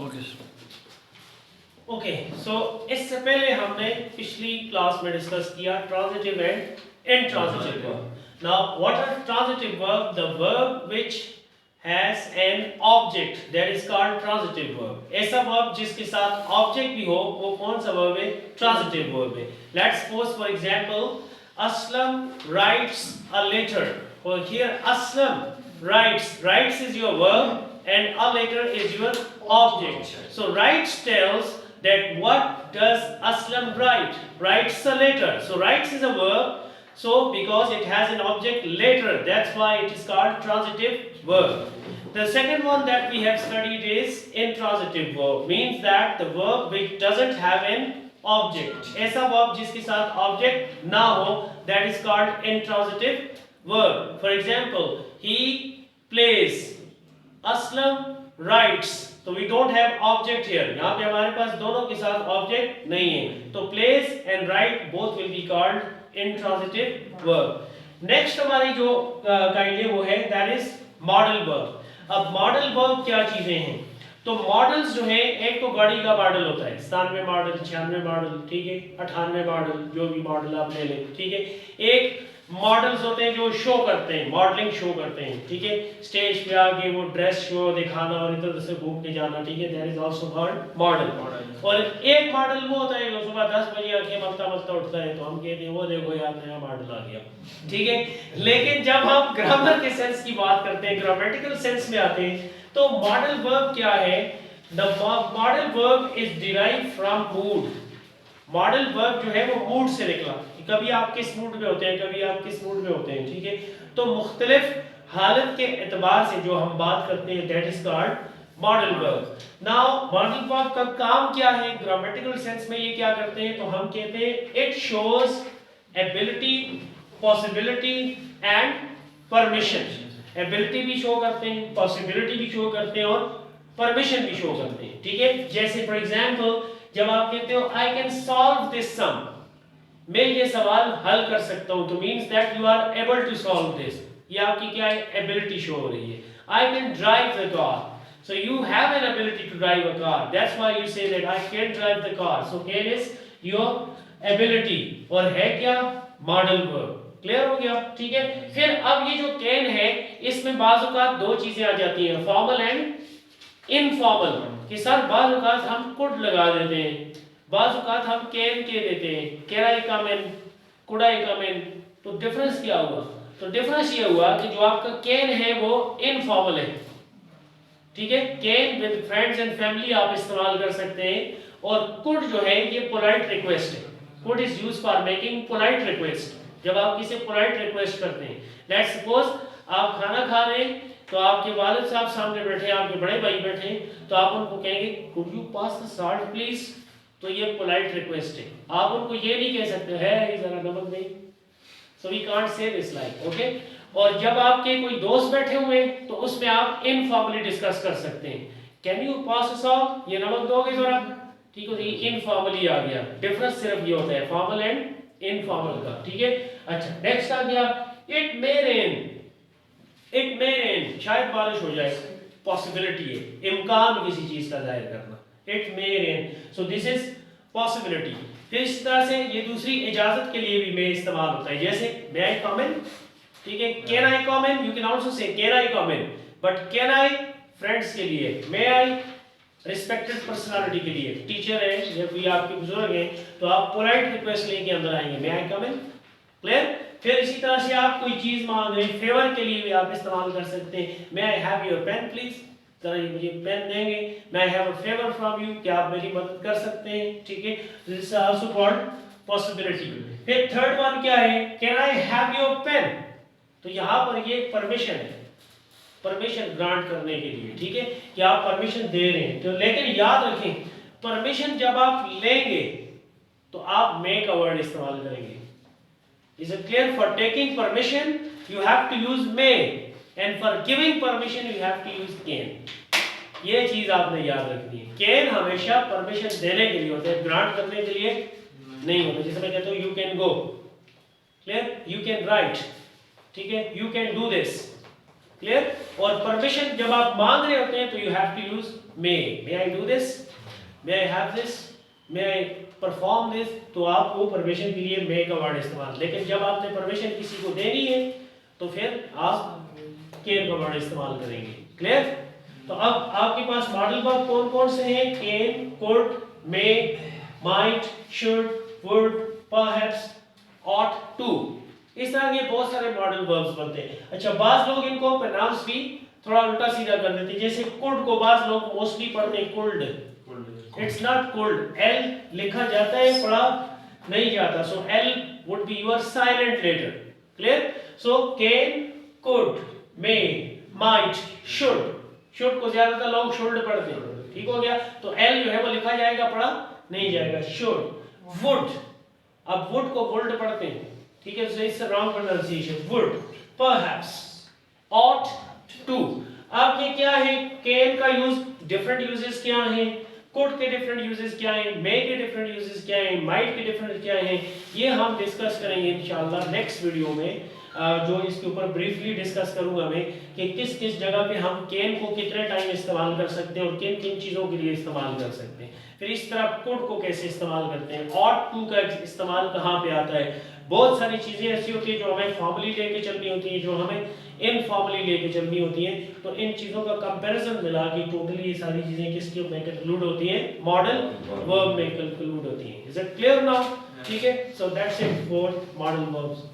Okay okay so इससे पहले हमने पिछली क्लास में डिस्कस किया transitive and intransitive verb. Now what are transitive verb? The verb which has an object that is called transitive verb. ऐसा verb जिसके साथ ऑब्जेक्ट भी हो वो कौन सा वर्ब है? ट्रांजिटिव वर्ब है। Let's suppose for example Aslam writes a letter. For here Aslam writes is your verb and a letter is your object. So writes tells that what does Aslam write? Writes a letter. So writes is a verb. So because it has an object letter, that's why it is called transitive verb. The second one that we have studied is intransitive verb. Means that the verb which doesn't have an object, ऐसा verb जिसके साथ object ना हो, that is called intransitive verb. For example he plays, Aslam writes, तो we don't have object here, यहां पे हमारे पास दोनों के साथ ऑब्जेक्ट नहीं है, तो plays and right both will be called intransitive verb. Next हमारी जो काइंड है वो है दैट इज मॉडल वर्ब। अब मॉडल वर्ब क्या चीजें हैं? तो मॉडल्स जो है, एक तो गाड़ी का मॉडल होता है 97 मॉडल, 96 मॉडल, ठीक है, 98 मॉडल, जो भी मॉडल आप ले लें, ठीक है। एक मॉडल्स होते हैं जो शो करते हैं, मॉडलिंग शो करते हैं, ठीक है, स्टेज पे आके वो ड्रेस शो दिखाना और इधर से घूम के जाना, ठीक है, that is also called model. और एक मॉडल वो होता है जो सुबह 10 बजे आके मलता मलता उठता है, तो हम कहते हैं वो देखो यार नया मॉडल आ गया, ठीक है। लेकिन जब हम ग्रामर के सेंस की बात करते हैं, ग्रामेटिकल सेंस में आते हैं, तो मॉडल वर्ब क्या है? The modal verb is derived from mood. Modal verb जो है वो मूड से निकला, कभी आप किस मूड में होते हैं, कभी आप किस मूड में होते हैं, ठीक है। तो मुख्तलिफ हालत के एतबार से जो हम बात करते हैं that is called modal verb. Now modal verb का काम क्या है? ग्रामेटिकल सेंस में ये क्या करते हैं? तो हम कहते हैं it shows ability, possibility and permission. Ability भी शो करते हैं, पॉसिबिलिटी भी शो करते हैं और परमिशन भी शो करते हैं, ठीक है। जैसे फॉर एग्जांपल जब आप कहते हो I can solve this sum, मैं ये सवाल हल कर सकता हूं, तो means that you are able to solve this, ये आपकी क्या है? एबिलिटी शो हो रही है। I can drive the car, so you have an ability to drive a car, that's why you say that I can drive the car, so can is your ability और है क्या? Modal verb. Clear हो गया, ठीक है। फिर अब ये जो कैन है इसमें बाज़-औक़ात दो चीजें आ जाती हैं, फॉर्मल एंड इनफॉर्मल। कि सर बाज़-औक़ात हम कुड लगा देते हैं, बाज़-औक़ात हम कैन के देते हैं, can I come in, could I come इन, तो डिफरेंस क्या हुआ? तो डिफरेंस ये हुआ कि जो आपका कैन है वो इनफॉर्मल है, ठीक है। Can with friends and family आप इस्तेमाल कर सकते हैं, और कुड जो है ये पोलाइट रिक्वेस्ट है। Could is used for making polite request, जब आप किसी पोलाइट रिक्वेस्ट करते हैं। लेट्स सपोज आप खाना खा रहे हैं, तो आपके वालिद साहब सामने बैठे हैं, आपके बड़े भाई बैठे हैं, तो आप उनको कहेंगे could you pass the salt please, तो ये पोलाइट रिक्वेस्ट है। आप उनको ये नहीं कह सकते है जरा नमक नहीं, so we can't say this like, okay. और जब आपके कोई दोस्त बैठे हुए हैं तो उसमें आप इनफॉर्मली डिस्कस कर सकते हैं, can you pass the salt, ये नमक दोगे जरा, ठीक है। इनफॉर्मली आ गया, डिफरेंस सिर्फ ये होता है फॉर्मल एंड इनफॉर्मल का, ठीक है। अच्छा नेक्स्ट आ गया it may rain, it may rain, शायद बारिश हो जाए, पॉसिबिलिटी है, इम्कान किसी चीज का जाहिर करना, it may rain, so this is possibility. फिर इस तरह से ये दूसरी इजाजत के लिए भी मे इस्तेमाल होता है, जैसे मे आई कम इन, ठीक है, can I come in, you can also say can I come in, but can I friends के लिए, मे आई रिस्पेक्टेड पर्सनालिटी के लिए, टीचर है या कोई आपके बुजुर्ग हैं, तो आप पोलाइट रिक्वेस्ट लेके अंदर आएंगे, मे आई कम इन, क्लियर। फिर इसी तरह से आप कोई चीज मांग रहे हैं, फेवर के लिए भी आप इस्तेमाल कर सकते हैं, may I have your pen please, जरा ये मुझे पेन देंगे, may I have a favour from you, क्या आप मेरी मदद कर सकते हैं, ठीक है। This is also called possibility. फिर थर्ड वन क्या है? Can I have your pen, तो यहां पर ये परमिशन है, परमिशन ग्रांट करने के लिए, ठीक है, कि आप परमिशन दे रहे हैं। तो लेकिन याद रखें परमिशन जब आप लेंगे तो आप मे का वर्ड इस्तेमाल करेंगे। Is it clear? For taking permission you have to use may, and for giving permission you have to use can. ये चीज आपने याद रखनी है, कैन हमेशा परमिशन देने के लिए होता है, ग्रांट करने के लिए नहीं होता। जैसे मैं कहता हूं you can go, clear, you can write, ठीक है, you can do this, clear. और परमिशन जब आप मांग रहे होते हैं तो you have to use may I do this, may I have this, may I perform this, तो आप वो परमिशन के लिए may का वर्ड इस्तेमाल, लेकिन जब आपने परमिशन किसी को देनी है तो फिर आप can का वर्ड इस्तेमाल करेंगे। क्लियर? तो अब आपके पास मॉडल वर्ब कौन कौन से हैं? can, could, may, might, should, would, perhaps, ought to। इस तरह के बहुत सारे मॉडल वर्ब्स बनते हैं। अच्छा, बाज लोग इनको प्रोनाउंस भी थोड़ा उल्टा सीधा कर देते हैं, जैसे कुड को बाज लोग मोस्टली पढ़ते हैं could, it's not could, L लिखा जाता है पढ़ा नहीं जाता, so L would be your silent letter. Clear? So can, could, may, might, should को ज्यादातर लोग शुड पढ़ते हैं, ठीक हो गया? तो एल जो है वो लिखा जाएगा पढ़ा नहीं जाएगा, शुड। वुड, अब वुड को वुल्ड पढ़ते हैं, ठीक है? So it's wrong pronunciation, would. Perhaps, ought to. अब ये क्या है? कैन का यूज, डिफरेंट यूजेस क्या हैं? कुड के डिफरेंट यूजेस क्या हैं? मे के डिफरेंट यूजेस क्या हैं? माइट के डिफरेंट क्या हैं? ये हम डिस्कस करेंगे इंशाल्लाह नेक्स्ट वीडियो में, जो इसके ऊपर ब्रीफली डिस्कस करूंगा मैं कि किस किस जगह पे हम कैन को कितने टाइम इस्तेमाल कर सकते हैं और किन किन चीज़ों के लिए इस्तेमाल कर सकते हैं। फिर इस तरह कुड को कैसे इस्तेमाल करते हैं, ऑट टू का इस्तेमाल कहाँ पे आता है। बहुत सारी चीज़ें ऐसी होती हैं जो हमें फॉर्मली लेके चलनी होती हैं, जो हमें इनफॉर्मली लेके चलनी होती हैं। तो इन चीज़ों का कंपैरिजन मिला के टोटली ये सारी चीज़ें किसके में कंक्लूड होती हैं? मॉडल वर्ब में कंक्लूड होती हैं। Is it clear now? ठीक है, so that's it for modal verbs.